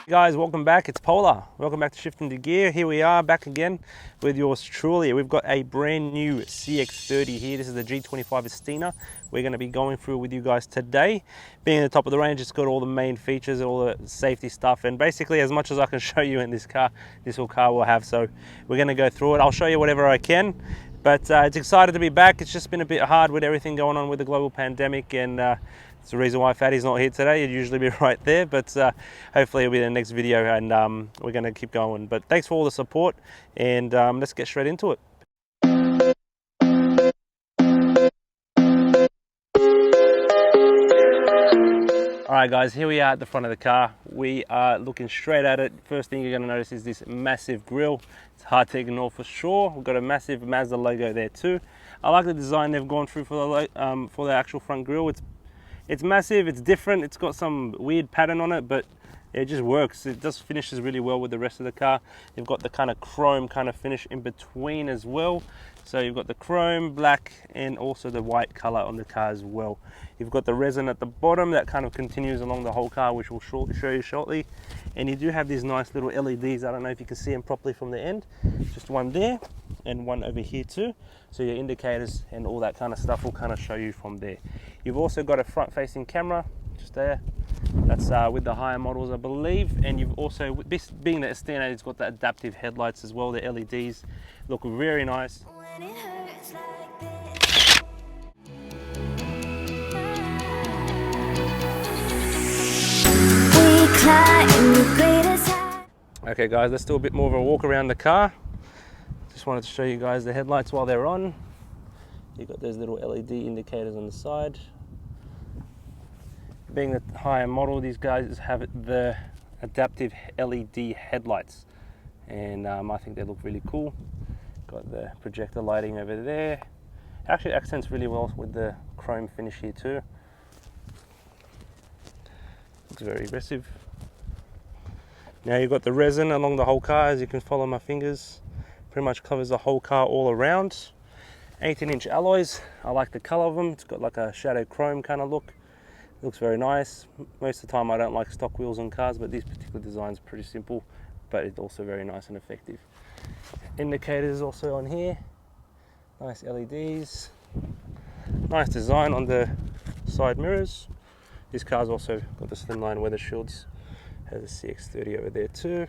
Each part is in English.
Guys, welcome back. It's Polar. Welcome back to Shifting to Gear. Here we are back again with yours truly. We've got a brand new CX-30 here. This is the G25 Astina. We're going to be going through with you guys today. Being at the top of the range, it's got all the main features, all the safety stuff, and basically as much as I can show you in this car, this whole car will have. So we're going to go through it. I'll show you whatever I can. But it's excited to be back. It's just been a bit hard with everything going on with the global pandemic, and it's the reason why Fatty's not here today. He'd usually be right there, but hopefully he'll be in the next video, and we're going to keep going. But thanks for all the support, and let's get straight into it. Alright guys, here we are at the front of the car. We are looking straight at it. First thing you're going to notice is this massive grille. It's hard to ignore for sure. We've got a massive Mazda logo there too. I like the design they've gone through for the actual front grille. It's massive, it's different, it's got some weird pattern on it, but it just works. It just finishes really well with the rest of the car. You've got the kind of chrome kind of finish in between as well. So you've got the chrome, black, and also the white color on the car as well. You've got the resin at the bottom that kind of continues along the whole car, which we'll show you shortly. And you do have these nice little LEDs. I don't know if you can see them properly from the end. Just one there and one over here too. So your indicators and all that kind of stuff will kind of show you from there. You've also got a front-facing camera just there. That's with the higher models, I believe. And you've also, this being the Astina, it's got the adaptive headlights as well. The LEDs look very nice. Okay guys, let's do a bit more of a walk around the car. Just wanted to show you guys the headlights while they're on. You've got those little LED indicators on the side. Being the higher model, these guys have the adaptive LED headlights, and I think they look really cool. Got the projector lighting over there. Actually accents really well with the chrome finish here too. Looks very aggressive. Now you've got the resin along the whole car, as you can follow my fingers. Pretty much covers the whole car all around. 18-inch alloys. I like the color of them. It's got like a shadow chrome kind of look. Looks very nice. Most of the time I don't like stock wheels on cars, but this particular design is pretty simple, but it's also very nice and effective. Indicators also on here. Nice LEDs. Nice design on the side mirrors. This car's also got the slimline weather shields. Has a CX-30 over there too.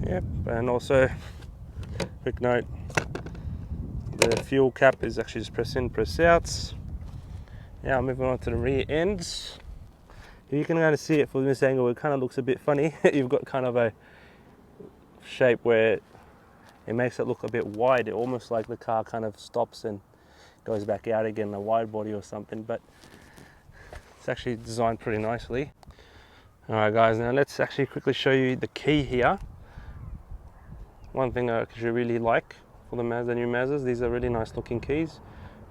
Yep, and also, quick note, the fuel cap is actually just press in, press out. Now moving on to the rear ends. You can kind of see it from this angle, it kind of looks a bit funny. You've got kind of a shape where it makes it look a bit wide, almost like the car kind of stops and goes back out again, a wide body or something, but it's actually designed pretty nicely. Alright guys, now let's actually quickly show you the key here. One thing I actually really like for the Mazda, new Mazdas, these are really nice looking keys.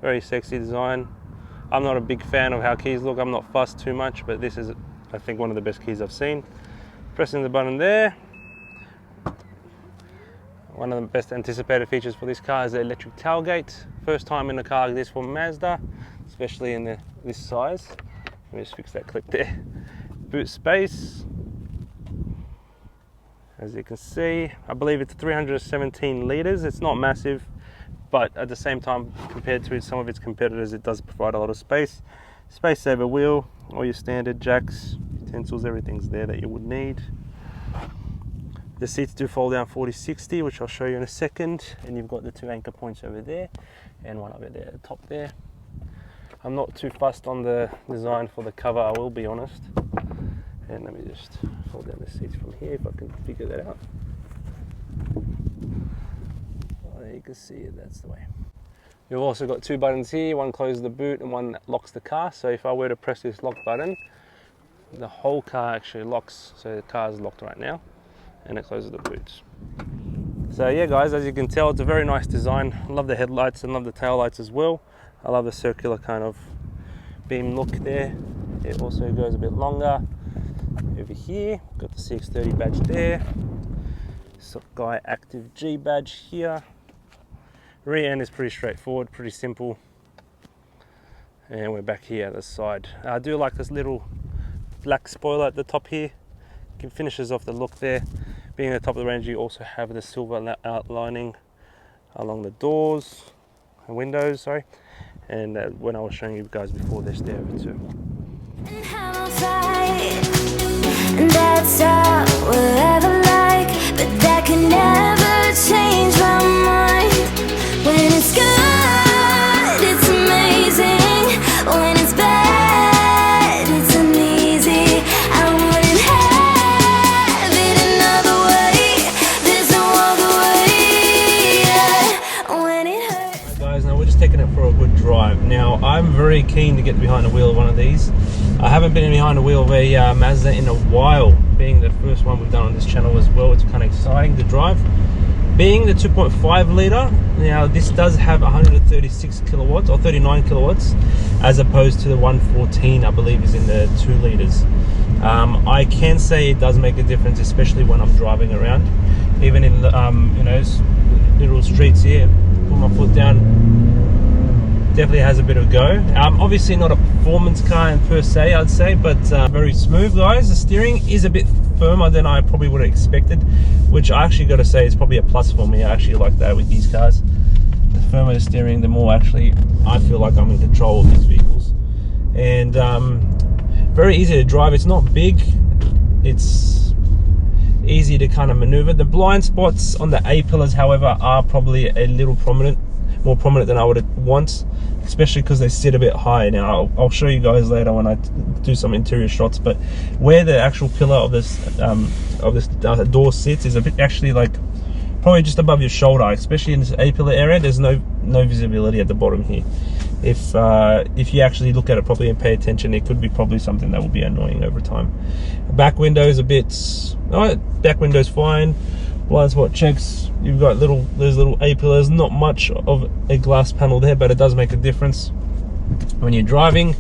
Very sexy design. I'm not a big fan of how keys look, I'm not fussed too much, but this is, I think, one of the best keys I've seen. Pressing the button there. One of the best anticipated features for this car is the electric tailgate. First time in a car like this for Mazda, especially in this size. Let me just fix that clip there. Boot space. As you can see, I believe it's 317 litres. It's not massive, but at the same time, compared to some of its competitors, it does provide a lot of space. Space saver wheel, all your standard jacks, utensils, everything's there that you would need. The seats do fold down 40-60, which I'll show you in a second. And you've got the two anchor points over there and one over there at the top there. I'm not too fussed on the design for the cover, I will be honest. And let me just fold down the seats from here if I can figure that out. Oh, there you can see it, that's the way. You've also got two buttons here, one closes the boot and one locks the car. So if I were to press this lock button, the whole car actually locks. So the car is locked right now and it closes the boots. So yeah guys, as you can tell, it's a very nice design. I love the headlights and love the tail lights as well. I love the circular kind of beam look there. It also goes a bit longer. Over here, got the CX-30 badge there. Guy Active G badge here. Rear end is pretty straightforward, pretty simple. And we're back here at the side. I do like this little black spoiler at the top here. It finishes off the look there. Being at the top of the range, you also have the silver outlining along the doors and windows, sorry. And when I was showing you guys before, they're stereo too. And that's all we'll ever like, but that can never change my mind. When it's good, it's amazing. When it's bad, it's uneasy. I wouldn't have it another way. There's no other way. Yeah. When it hurts. Right, guys, now we're just taking it for a good drive. Now, I'm very keen to get behind the wheel of one of these. I haven't been behind the wheel of a Mazda in a while, being the first one we've done on this channel as well. It's kind of exciting to drive. Being the 2.5 litre, now this does have 136 kilowatts or 39 kilowatts, as opposed to the 114 I believe is in the 2 litres. I can say it does make a difference, especially when I'm driving around, even in you know, little streets here. Put my foot down. Definitely has a bit of go. Obviously not a performance car per se, I'd say, but very smooth, guys. The steering is a bit firmer than I probably would have expected, which I actually got to say is probably a plus for me. I actually like that with these cars. The firmer the steering, the more actually I feel like I'm in control of these vehicles. And very easy to drive. It's not big. It's easy to kind of maneuver. The blind spots on the A-pillars, however, are probably a little more prominent than I would want, especially because they sit a bit high. Now I'll show you guys later when I do some interior shots, but where the actual pillar of this door sits is a bit actually like probably just above your shoulder, especially in this A-pillar area. There's no visibility at the bottom here. If you actually look at it properly and pay attention, it could be probably something that will be annoying over time. Back window is a bit, back window's fine. Blind spot checks, you've got those little A-pillars, not much of a glass panel there, but it does make a difference when you're driving.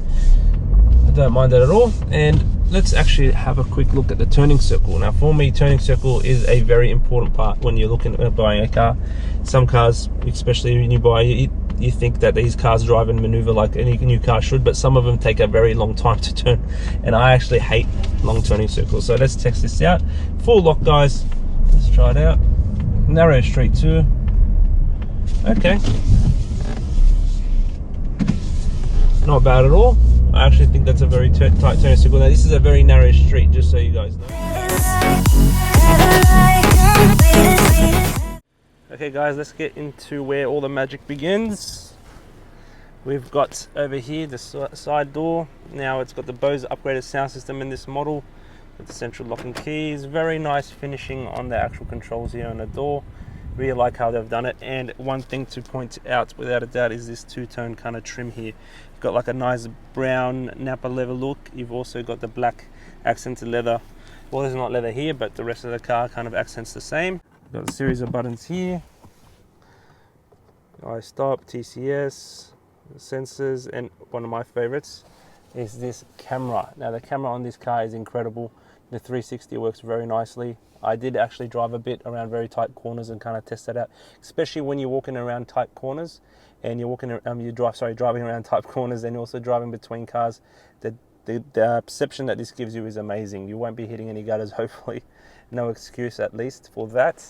I don't mind that at all. And let's actually have a quick look at the turning circle. Now for me, turning circle is a very important part when you're looking at buying a car. Some cars, especially when you buy, you think that these cars drive and maneuver like any new car should, but some of them take a very long time to turn, and I actually hate long turning circles. So let's test this out. Full lock, guys. Let's try it out. Narrow street too. Okay. Not bad at all. I actually think that's a very tight turning circle. Now this is a very narrow street, just so you guys know. Okay guys, let's get into where all the magic begins. We've got over here the side door. Now it's got the Bose upgraded sound system in this model, with the central locking keys. Very nice finishing on the actual controls here on the door. Really like how they've done it. And one thing to point out without a doubt is this two-tone kind of trim here. You've got like a nice brown Napa leather look. You've also got the black accented leather. Well, there's not leather here, but the rest of the car kind of accents the same. We've got a series of buttons here. I stop, TCS, sensors, and one of my favorites is this camera. Now the camera on this car is incredible. The 360 works very nicely. I did actually drive a bit around very tight corners and kind of test that out, especially when you're walking around tight corners and you're driving around tight corners and also driving between cars. The perception that this gives you is amazing. You won't be hitting any gutters, hopefully. No excuse at least for that.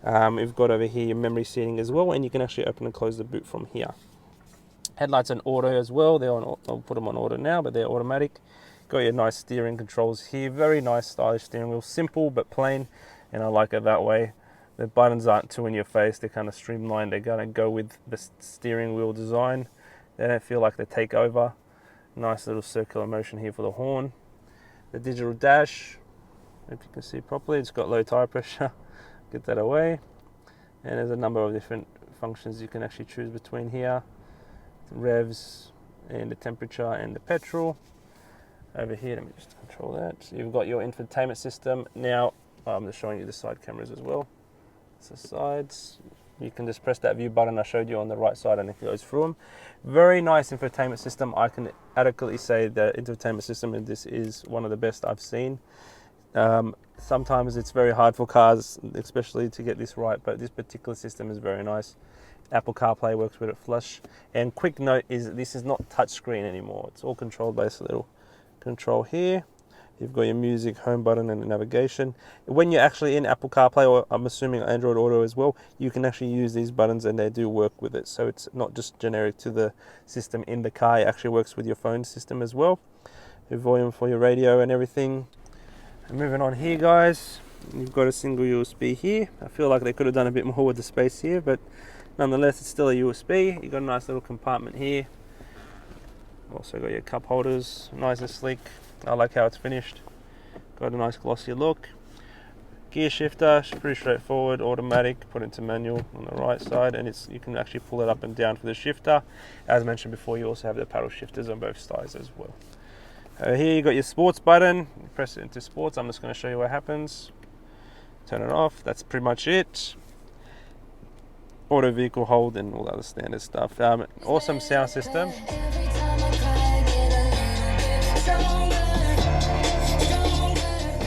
We've got over here your memory seating as well, and you can actually open and close the boot from here. Headlights on auto as well. I'll put them on auto now, but they're automatic. Got your nice steering controls here. Very nice stylish steering wheel. Simple but plain, and I like it that way. The buttons aren't too in your face. They're kind of streamlined. They're going to go with the steering wheel design. They don't feel like they take over. Nice little circular motion here for the horn. The digital dash, if you can see properly, it's got low tire pressure. Get that away. And there's a number of different functions you can actually choose between here. The revs and the temperature and the petrol. Over here, let me just control that. So you've got your infotainment system. Now, I'm just showing you the side cameras as well. It's the sides. You can just press that view button I showed you on the right side and it goes through them. Very nice infotainment system. I can adequately say the infotainment system in this is one of the best I've seen. Sometimes it's very hard for cars, especially to get this right, but this particular system is very nice. Apple CarPlay works with it flush. And quick note is this is not touchscreen anymore. It's all controlled by this little control here. You've got your music, home button, and the navigation. When you're actually in Apple CarPlay, or I'm assuming Android Auto as well, you can actually use these buttons and they do work with it. So it's not just generic to the system in the car, it actually works with your phone system as well. Your volume for your radio and everything. And moving on here, guys, you've got a single USB here. I feel like they could have done a bit more with the space here, but nonetheless, it's still a USB. You've got a nice little compartment here. Also got your cup holders, nice and sleek. I like how it's finished. Got a nice glossy look. Gear shifter, pretty straightforward, automatic, put into manual on the right side, and you can actually pull it up and down for the shifter. As mentioned before, you also have the paddle shifters on both sides as well. Here you got your sports button. You press it into sports. I'm just going to show you what happens. Turn it off. That's pretty much it. Auto vehicle hold and all the other standard stuff. Awesome sound system.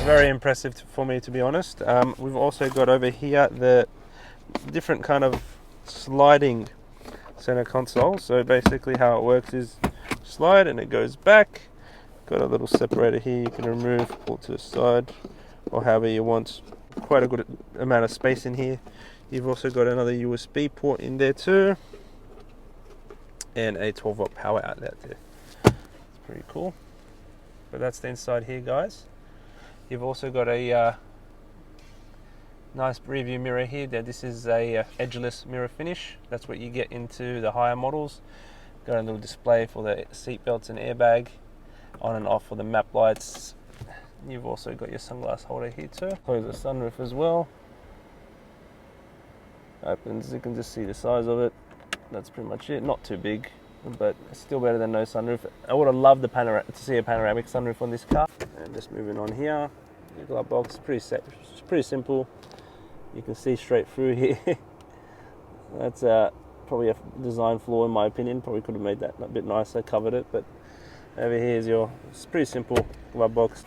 Very impressive for me, to be honest. We've also got over here the different kind of sliding center console. So basically how it works is slide and it goes back. Got a little separator here you can remove, pull to the side, or however you want. Quite a good amount of space in here. You've also got another USB port in there too, and a 12-volt power outlet there. It's pretty cool. But that's the inside here, guys. You've also got a nice rear view mirror here. This is a edgeless mirror finish. That's what you get into the higher models. Got a little display for the seat belts and airbag. On and off for the map lights. You've also got your sunglass holder here too. Close the sunroof as well. Opens, you can just see the size of it. That's pretty much it. Not too big, but still better than no sunroof. I would have loved to see a panoramic sunroof on this car. And just moving on here, your glove box, it's pretty simple. You can see straight through here. That's probably a design flaw in my opinion. Probably could have made that a bit nicer, covered it, but over here is it's pretty simple glove box.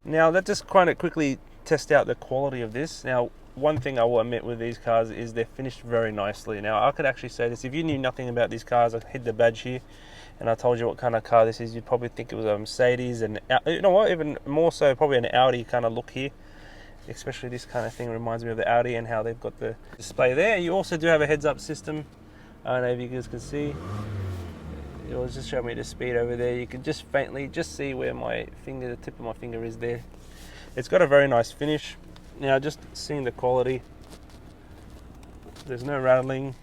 Now let's just kind of quickly test out the quality of this. Now, one thing I will admit with these cars is they're finished very nicely. Now, I could actually say this, if you knew nothing about these cars, I hid the badge here, and I told you what kind of car this is, you'd probably think it was a Mercedes, and you know what, even more so, probably an Audi kind of look here. Especially this kind of thing reminds me of the Audi and how they've got the display there. You also do have a heads-up system. I don't know if you guys can see. It will just show me the speed over there. You can just faintly see where the tip of my finger is there. It's got a very nice finish. Now, just seeing the quality, there's no rattling.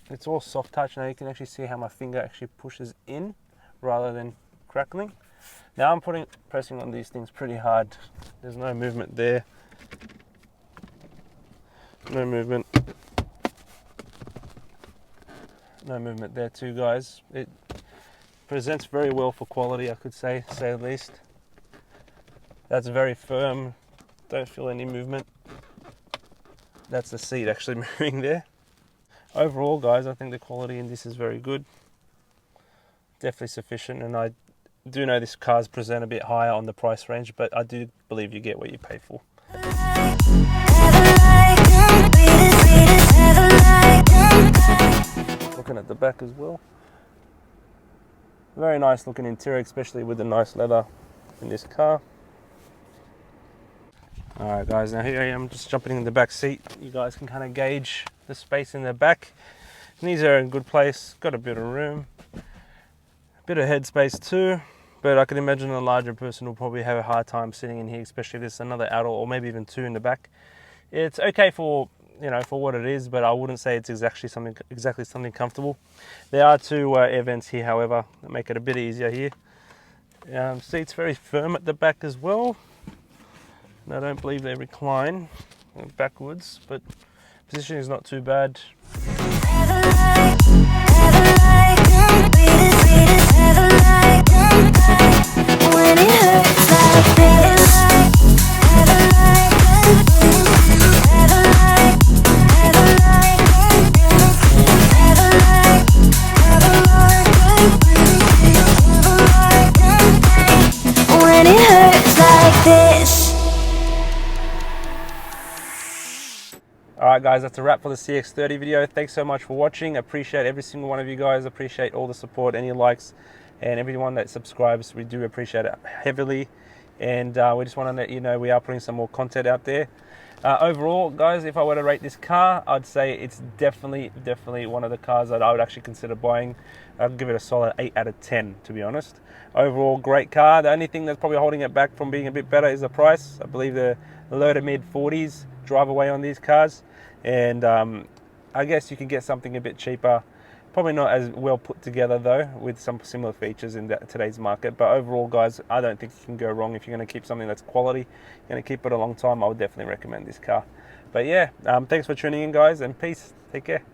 It's all soft touch. Now you can actually see how my finger actually pushes in rather than crackling. Now I'm pressing on these things pretty hard. There's no movement there. No movement. No movement there too, guys. It presents very well for quality, I could say the least. That's very firm. Don't feel any movement. That's the seat actually moving there. Overall, guys, I think the quality in this is very good. Definitely sufficient, and I do know this car's present a bit higher on the price range, but I do believe you get what you pay for. Looking at the back as well. Very nice looking interior, especially with the nice leather in this car. Alright guys, now here I am just jumping in the back seat. You guys can kind of gauge the space in the back. Knees are in a good place, got a bit of room. A bit of headspace too, but I can imagine a larger person will probably have a hard time sitting in here, especially if there's another adult or maybe even two in the back. It's okay for, you know, for what it is, but I wouldn't say it's exactly something comfortable. There are two air vents here, however, that make it a bit easier here. Seats very firm at the back as well. And I don't believe they recline backwards, but position is not too bad. Alright guys, that's a wrap for the CX-30 video. Thanks so much for watching. Appreciate every single one of you guys. Appreciate all the support, any likes, and everyone that subscribes. We do appreciate it heavily. And we just want to let you know we are putting some more content out there. Overall, guys, if I were to rate this car, I'd say it's definitely one of the cars that I would actually consider buying. I'd give it a solid 8 out of 10, to be honest. Overall, great car. The only thing that's probably holding it back from being a bit better is the price. I believe the low to mid 40s drive away on these cars. And I guess you can get something a bit cheaper. Probably not as well put together though, with some similar features in today's market. But overall, guys, I don't think you can go wrong if you're going to keep something that's quality. You're going to keep it a long time. I would definitely recommend this car. But yeah, thanks for tuning in, guys, and peace. Take care.